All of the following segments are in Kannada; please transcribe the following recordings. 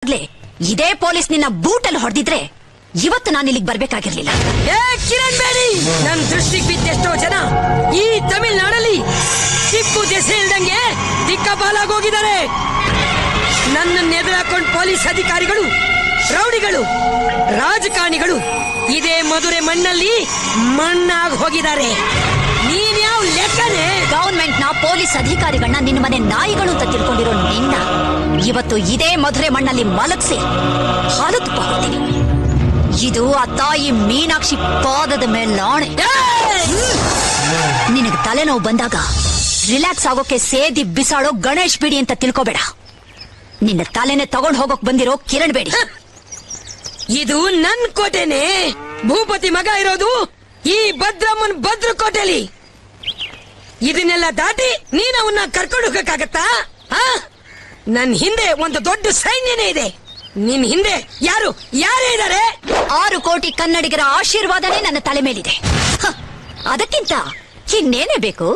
ಇದೇ ಪೊಲೀಸ್ ನಿನ್ನ ಬೂಟಲ್ಲಿ ಹೊಡೆದಿದ್ರೆ ಇವತ್ತು ನಾನು ಇಲ್ಲಿಗೆ ಬರ್ಬೇಕಾಗಿರ್ಲಿಲ್ಲ. ಕಿರಣ್ ಬೇಡಿ, ನನ್ನ ದೃಷ್ಟಿಗೆ ಬಿದ್ದೆಷ್ಟೋ ಜನ ಈ ತಮಿಳ್ನಾಡಲ್ಲಿ ಟಿಪ್ಪು ದೆಸೆ ಇಲ್ದಂಗೆ ದಿಕ್ಕಪಾಲಾಗೋಗಿದ್ದಾರೆ. ನನ್ನನ್ನು ಎದುರಾಕೊಂಡು ಪೊಲೀಸ್ ಅಧಿಕಾರಿಗಳು, ರೌಡಿಗಳು, ರಾಜಕಾರಣಿಗಳು ಇದೇ ಮಧುರೆ ಮಣ್ಣಲ್ಲಿ ಮಣ್ಣಾಗಿ ಹೋಗಿದ್ದಾರೆ. ನೀನ್ ಯಾವ ಲೆಕ್ಕನೆ? ಗವರ್ಮೆಂಟ್ ನ ಪೊಲೀಸ್ ಅಧಿಕಾರಿಗಳನ್ನ ನಿನ್ನ ಮನೆ ನಾಯಿಗಳು ಅಂತ ತಿಳ್ಕೊಂಡಿರೋ ನಿನ್ನ ಇವತ್ತು ಇದೇ ಮಧುರೆ ಮಣ್ಣಲ್ಲಿ ಮಲಗಿಸಿ ಹಾಲು ತುಪ್ಪ ಹೋಗ್ತೀನಿ. ಇದು ಆ ತಾಯಿ ಮೀನಾಕ್ಷಿ ಪಾದದ ಮೇಲಾಣೆ. ನಿನಗೆ ತಲೆನೋವು ಬಂದಾಗ ರಿಲ್ಯಾಕ್ಸ್ ಆಗೋಕೆ ಸೇದಿ ಬಿಸಾಡೋ ಗಣೇಶ್ ಬಿಡಿ ಅಂತ ತಿಳ್ಕೋಬೇಡ. ನಿನ್ನ ತಲೆನೆ ತಗೊಂಡ್ ಹೋಗೋಕ್ ಬಂದಿರೋ ಕಿರಣ್ ಬೇಡಿ. ಇದು ನನ್ ಕೋಟೆನೆ. ಭೂಪತಿ ಮಗ ಇರೋದು ಈ ಭದ್ರಮ್ಮನ್ ಭದ್ರಕೋಟೆಲಿ. ಇದನ್ನೆಲ್ಲ ದಾಟಿ ನೀನ್ ಅವನ್ನ ಕರ್ಕೊಂಡು ಹೋಗಕ್ಕಾಗತ್ತಾ? ನನ್ ಹಿಂದೆ ಒಂದು ದೊಡ್ಡ ಸೈನ್ಯನೇ ಇದೆ. ನಿನ್ ಹಿಂದೆ ಯಾರೇ ಇದ್ದಾರೆ? 6 ಕೋಟಿ ಕನ್ನಡಿಗರ ಆಶೀರ್ವಾದನೇ ನನ್ನ ತಲೆ ಮೇಲಿದೆ. ಅದಕ್ಕಿಂತ ಇನ್ನೇನೇ ಬೇಕು?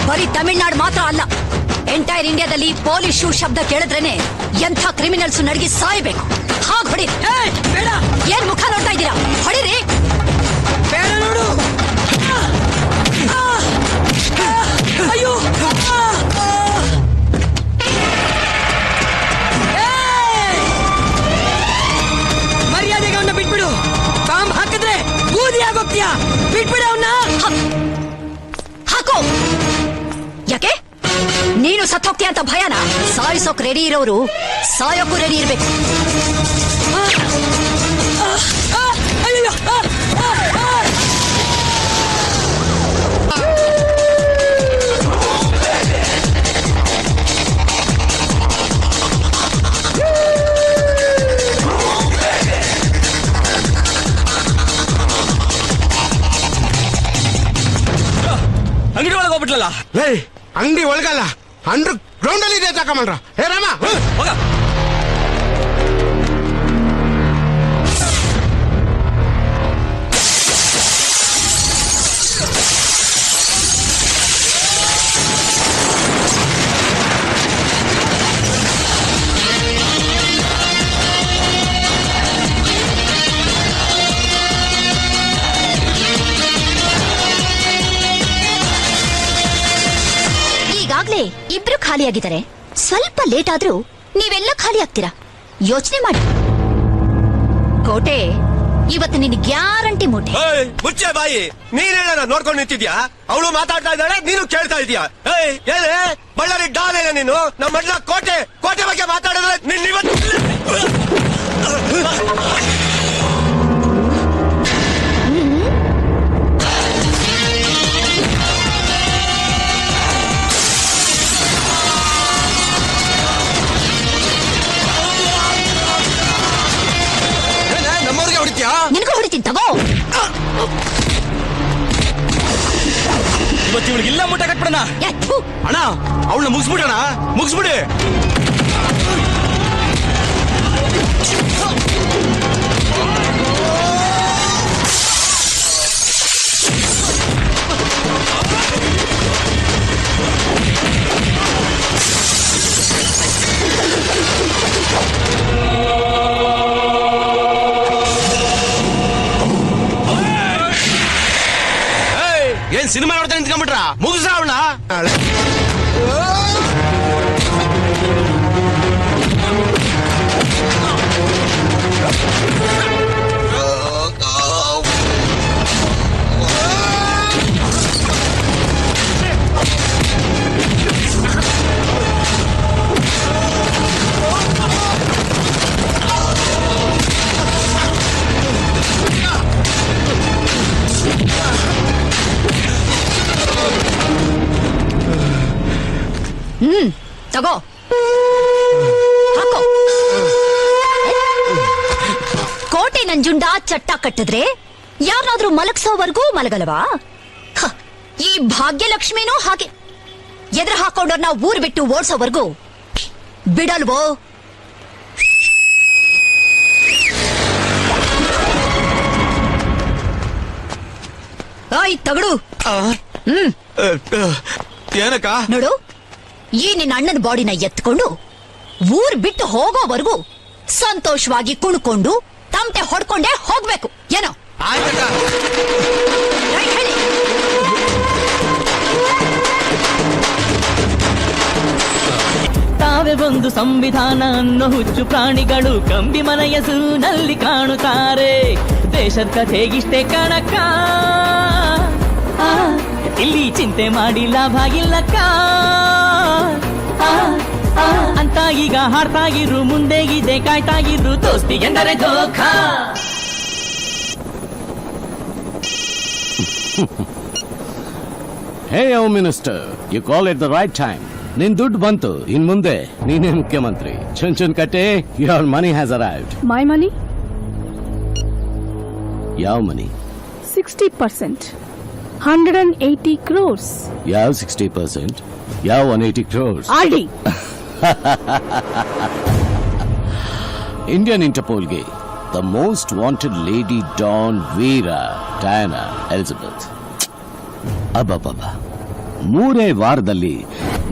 ಬರೀ ತಮಿಳ್ನಾಡು ಮಾತ್ರ ಅಲ್ಲ, ಎಂಟೈರ್ ಇಂಡಿಯಾದಲ್ಲಿ ಪೊಲೀಸ್ ಶೂ ಶಬ್ದ ಕೇಳಿದ್ರೇನೆ ಎಂಥ ಕ್ರಿಮಿನಲ್ಸ್ ನಡಗಿ ಸಾಯಬೇಕು. ಹಾಗೆ ಹೊಡಿ. ಏನ್ ಮುಖ ನೋಡ್ತಾ ಇದ್ದೀರಾ? ಹೊಡಿರಿ. ಬೇಡ ನೋಡು. ಅಯ್ಯೋ, ಮರ್ಯಾದೆಗೆ ಅವನ್ನ ಬಿಟ್ಬಿಡು. ಬಾಂಬ್ ಹಾಕಿದ್ರೆ ಬೂದಿ ಆಗೋಗ್ತೀಯಾ? ಬಿಟ್ಬಿಡು ಅವನ್ನ. ಹಾಕೋ. ಯಾಕೆ? ನೀನು ಸತ್ತೋಗ್ತೀಯ ಅಂತ ಭಯನ? ಸಾಯಿಸೋಕ್ ರೆಡಿ ಇರೋರು ಸಾಯೋಕ್ಕೂ ರೆಡಿ ಇರ್ಬೇಕು. ಅಂಗಡಿ ಒಳಗೆ ಹೋಗ್ಬಿಟ್ಲಲ್ಲ. ಅಂಗಡಿ ಒಳಗಲ್ಲ, ಅಂಡರ್ ಗ್ರೌಂಡ್ ಅಲ್ಲಿ ಇದೆ. ತಕೊಂಡ್ರ ಹೇ ರಾಮ ಹೋಗ. ಈಗಾಗ್ಲೇ ಇಬ್ರು ಖಾಲಿಯಾಗಿದ್ದಾರೆ. ಸ್ವಲ್ಪ ಲೇಟ್ ಆದ್ರೂ ನೀವೆಲ್ಲ ಖಾಲಿ ಆಗ್ತೀರಾ. ಯೋಚನೆ ಮಾಡಿ. ಕೋಟೆ ಇವತ್ತು ನಿನ್ ಗ್ಯಾರಂಟಿ ಮೂಟೆ. ಮುಚ್ಚೆ ಬಾಯಿ. ನೀನೇನ ನೋಡ್ಕೊಂಡು ನಿಂತಿದ್ಯಾ? ಅವಳು ಮಾತಾಡ್ತಾ ಇದ್ದಾಳೆ, ನೀನು ಕೇಳ್ತಾ ಇದೀಯಾ? ಏನೇ ಬಳ್ಳಾರಿ ಡಾನ್ ಏನ ನೀನು? ನಮ್ಮ ಮಡ್ಲ ಕೋಟೆ ಬಗ್ಗೆ ಮಾತಾಡಿದ್ರೆ ನಮ್ಮವ್ರಿಗೆ ಹೊಡಿತ್ಯಾ? ನಿನಗೂ ಹೊಡಿತೀನಿ ತಗೋ. ಇವತ್ತು ಇವಳಿಗೆ ಇಲ್ಲ ಮುಟ್ಟ ಕಟ್ಬಿಡಣ. ಅಣ್ಣ ಅವಳನ್ನ ಮುಗಿಸ್ಬಿಡಣ, ಮುಗಿಸ್ಬಿಡಿ. ತಗೋ ಹಾಕೋ. ಕೋಟೆ ನಂಜುಂಡ ಚಟ್ಟ ಕಟ್ಟಿದ್ರೆ ಯಾರಾದ್ರೂ ಮಲಗ್ಸೋವರೆಗೂ ಮಲಗಲ್ವಾ? ಹ, ಈ ಭಾಗ್ಯಲಕ್ಷ್ಮಿನೂ ಹಾಗೆ ಎದುರು ಹಾಕೊಂಡವ್ರನ್ನ ಊರ್ ಬಿಟ್ಟು ಓಡ್ಸೋವರೆಗೂ ಬಿಡಲ್ವೋ? ಆಯ್ ತಗಡು. ಏನಕ್ಕ? ನೋಡು, ಈ ನಿನ್ನ ಅಣ್ಣನ ಬಾಡಿನ ಎತ್ಕೊಂಡು ಊರ್ ಬಿಟ್ಟು ಹೋಗೋವರೆಗೂ ಸಂತೋಷವಾಗಿ ಕುಣ್ಕೊಂಡು ತಮಟೆ ಹೊಡ್ಕೊಂಡೇ ಹೋಗ್ಬೇಕು. ಏನೋ ಆಯ್ತಕ್ಕ. ರೈಟ್ ಹೇಳಿ. ತಾವೇ ಒಂದು ಸಂವಿಧಾನ ಅನ್ನೋ ಹುಚ್ಚು ಪ್ರಾಣಿಗಳು ಕಂಬಿ ಮನೆಯ ಸೂನಲ್ಲಿ ಕಾಣುತ್ತಾರೆ. ದೇಶದ ಕಥೆಗಿಷ್ಟೇ ಕಣಕ್ಕ, ಇಲ್ಲಿ ಚಿಂತೆ ಮಾಡಿ ಲಾಭ ಇಲ್ಲಕ್ಕ ಅಂತ ಈಗ ಹಾಡ್ತಾಗಿರು, ಮುಂದೆ ಇದೆ ಕಾಯ್ತಾಗಿರು, ದೋಸ್ತಿ ಎಂದರೆ ಧೋಖಾ. Hey, Home Minister, you call at the right time. ನಿನ್ ದುಡ್ಡು ಬಂತು, ಇನ್ ಮುಂದೆ ನೀನೇ ಮುಖ್ಯಮಂತ್ರಿ. ಚುನ್ ಕಟ್ಟೆ, your money has arrived. My money? ಯಾವ ಮನಿ? 60%. 180 crores. ಯಾವ 60%? ಯಾವ 180 crores? RD. ಇಂಡಿಯನ್ ಇಂಟರ್ಪೋಲ್ಗೆ the most wanted lady don Veera Diana Elizabeth. ಅಬ್ಬಬ್ಬ, 3 ವಾರದಲ್ಲಿ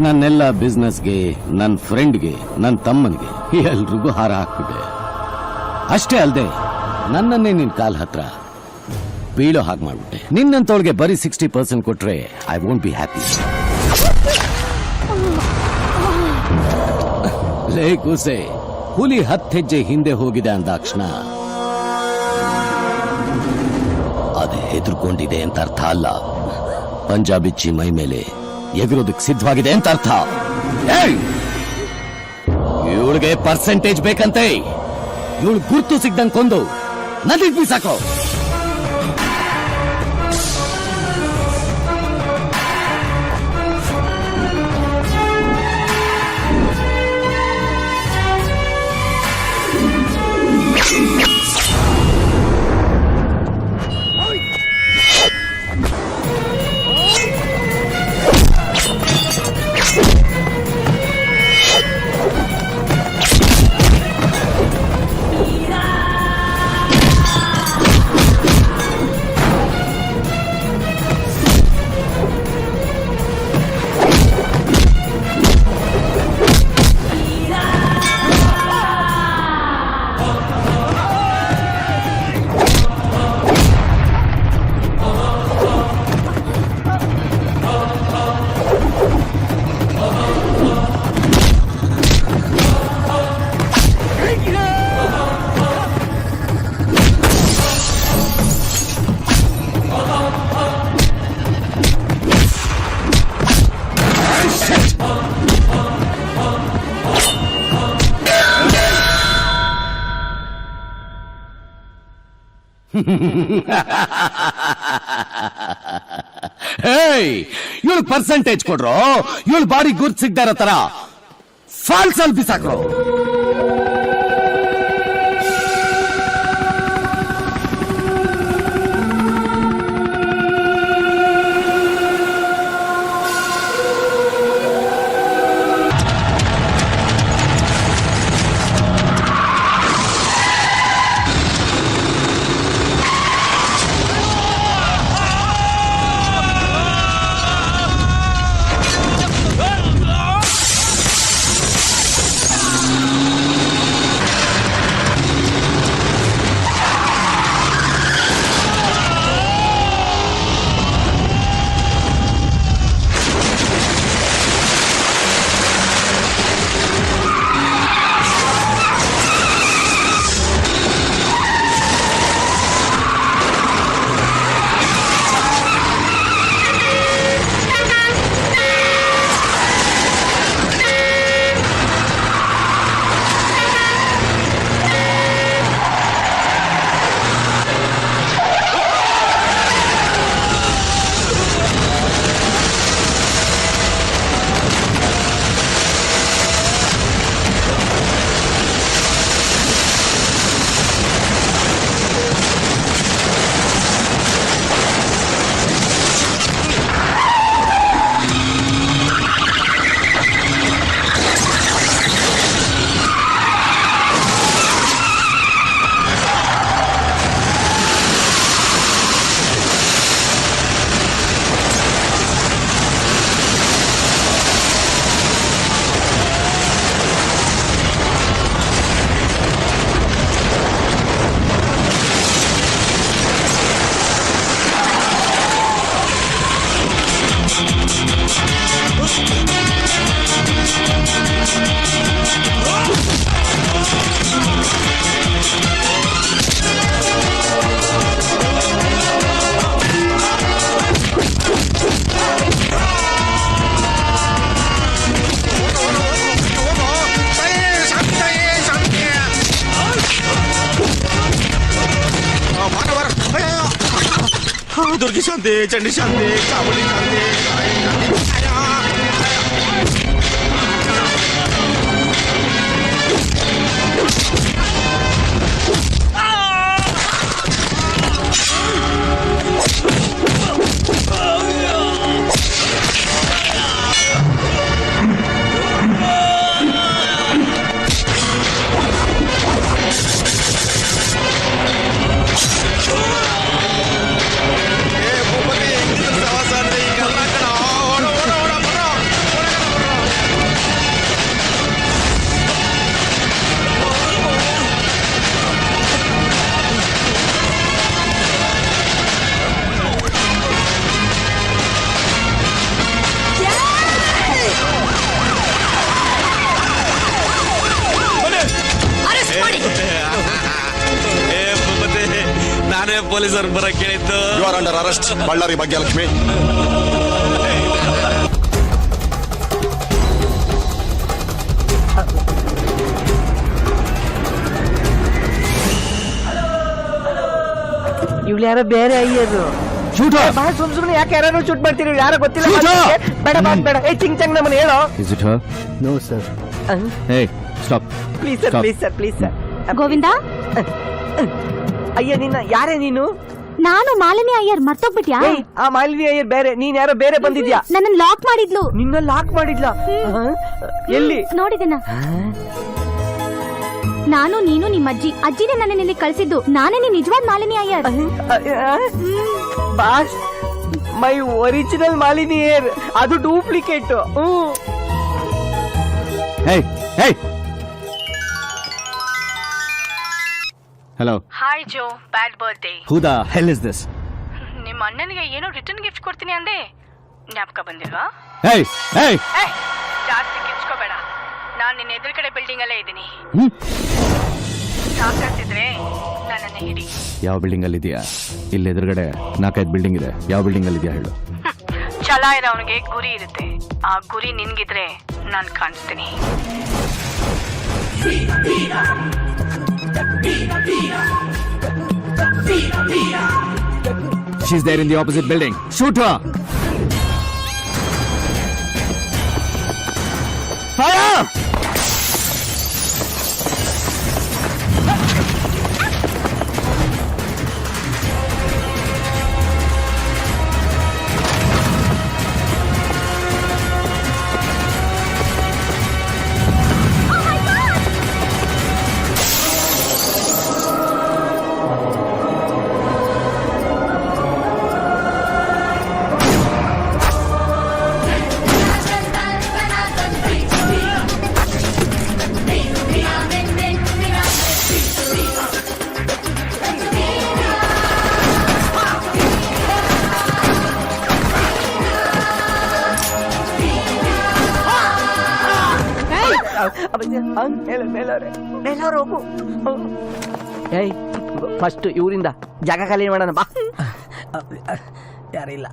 ನನ್ನೆಲ್ಲ ಬಿಸ್ನೆಸ್ಗೆ, ನನ್ನ ಫ್ರೆಂಡ್ಗೆ, ನನ್ನ ತಮ್ಮನಿಗೆ ಎಲ್ರಿಗೂ ಹಾರ ಹಾಕ್ಬಿಟ್ಟೆ. ಅಷ್ಟೇ ಅಲ್ಲದೆ ನನ್ನನ್ನೇ ನಿನ್ ಕಾಲ್ ಹತ್ರ ಬೀಳೋ ಹಾಗೆ ಮಾಡ್ಬಿಟ್ಟೆ. ನಿನ್ನಂತವಳಿಗೆ ಬರೀ 60% ಕೊಟ್ರೆ ಐ ವೋಂಟ್ ಬಿ ಹ್ಯಾಪಿ. ಲೇ ಕೂಸೆ, ಹುಲಿ 10 ಹೆಜ್ಜೆ ಹಿಂದೆ ಹೋಗಿದೆ ಅಂದಾಕ್ಷಣ ಅದು ಹೆದರ್ಕೊಂಡಿದೆ ಅಂತ ಅರ್ಥ ಅಲ್ಲ. ಪಂಜಾಬಿ ಮೈ ಮೇಲೆ ಎಗರೋದಕ್ಕೆ ಸಿದ್ಧವಾಗಿದೆ ಅಂತ ಅರ್ಥ. ಇವಳಿಗೆ ಪರ್ಸೆಂಟೇಜ್ ಬೇಕಂತೆ. ಇವಳು ಗುರ್ತು ಸಿಗ್ದಂಗ್ ಕೊಂದು ನದಿಗೆ ಬೀಸಾಕೋ. ಇವಳು ಪರ್ಸೆಂಟೇಜ್ ಕೊಡ್ರು, ಇವಳು ಬಾಡಿ ಗುರ್ತು ಸಿಗ್ದಾರ ತರ ಫಾಲ್ಸ್ ಅಲ್ಲಿ ಬಿಸಾಕ್ರು. ದುರ್ಗಿ ಶಾಂತಿ, ಚಂಡಿ ಶಾಂತಿ, ಚಾಮುಂಡಿ ಶಾಂತಿ, ತಾಯಿ ಶಾಂತಿ. ಅರೆಸ್ಟ್ ಮಾಡಿ. ನಾನೇ ಪೊಲೀಸರು ಬರಕ್ ಕೇಳಿದ್ದು. You are under arrest, Ballari Bhagyalakshmi. ಇವ್ಳು ಯಾರೋ ಬೇರೆ ಅಯ್ಯರು ಬಹಳ ಸುಮ್ನೆ ಯಾಕೆ ಯಾರು ಶೂಟ್ ಮಾಡ್ತೀರಿ? ಯಾರೋ ಗೊತ್ತಿಲ್ಲ. ಬೇಡ ಬೇಡ. ಏ ಚಿಂಗ್ ಚಂಗ್ ನಮ್ಮನ್ನ ಹೇಳೋ. Is it her? No sir. Hey, stop. Please sir, Stop. Please sir, please sir. Govinda, ಅಯ್ಯ ನಿನ್ನ ಯಾರೇ ನೀನು? ನಾನು ಮಾಲಿನಿ ಅಯ್ಯರ್, ಮರ್ತೋಗ್ಬಿಟ್ಯಾ? ಏಯ್, ಆ ಮಾಲಿನಿ ಅಯ್ಯರ್ ಬೇರೆ, ನೀನ್ ಯಾರೋ ಬೇರೆ ಬಂದಿದ್ಯಾ? ನನ್ನ ಲಾಕ್ ಮಾಡಿದ್ಲು. ನಿನ್ನ ಲಾಕ್ ಮಾಡಿದ್ಲ? ಎಲ್ಲಿ? ನೋಡಿದೆನ. ನಾನು ನೀನು ನಿಮ್ಮ ಅಜ್ಜಿನೇ ನನ್ನ ಇಲ್ಲಿ ಕಳ್ಸಿದ್ದು. ನಾನೇ ನೀನ್ ನಿಜವಾದ Malini Iyer. Boss, my original Malini Iyer, ಅದು duplicate. Hey, hey. Hello. Hi Jo, bad birthday. Who the hell is this? ನಿಮ್ಮ ಅಣ್ಣನಿಗೆ ಏನೋ ರಿಟರ್ನ್ ಗಿಫ್ಟ್ ಕೊಡ್ತೀನಿ ಅಂದೆ, ಜ್ಞಾಪಕ ಬಂದಿಲ್ವಾ? Hey, hey. ಜಾಸ್ತಿ ಕಿಚ್ಕೋಬೇಡ, ನಾನು ನಿನ್ನ ಎದುರುಗಡೆ ಬಿಲ್ಡಿಂಗ್ ಅಲ್ಲೇ ಇದ್ದೀನಿ. ಹ್ಮ್? ಸಾಕಾಗ್ತಿದ್ರೆ ನನ್ನನ್ನು ಹಿಡಿ. ಯಾವ ಬಿಲ್ಡಿಂಗ್ ಅಲ್ಲಿ ಇದೆಯಾ? ಇಲ್ಲಿ ಎದುರುಗಡೆ 4-5 ಬಿಲ್ಡಿಂಗ್ ಇದೆ. ಯಾವ ಬಿಲ್ಡಿಂಗ್ ಅಲ್ಲಿ ಇದೆಯಾ ಹೇಳು? ಛಲ ಇರೋವನಿಗೆ ಗುರಿ ಇರುತ್ತೆ. ಆ ಗುರಿ ನಿನ್ಗಿದ್ರೆ ನಾನು ಕಾಣಿಸ್ತೀನಿ. She's there in the opposite building. Shoot her. Fire! ಮೇಲವ್ರು ಹೋಗು. ಏಯ್, ಫಸ್ಟ್ ಇವರಿಂದ ಜಾಗ ಖಾಲಿ ಮಾಡೋಣ ಬಾ. ಯಾರಿಲ್ಲ.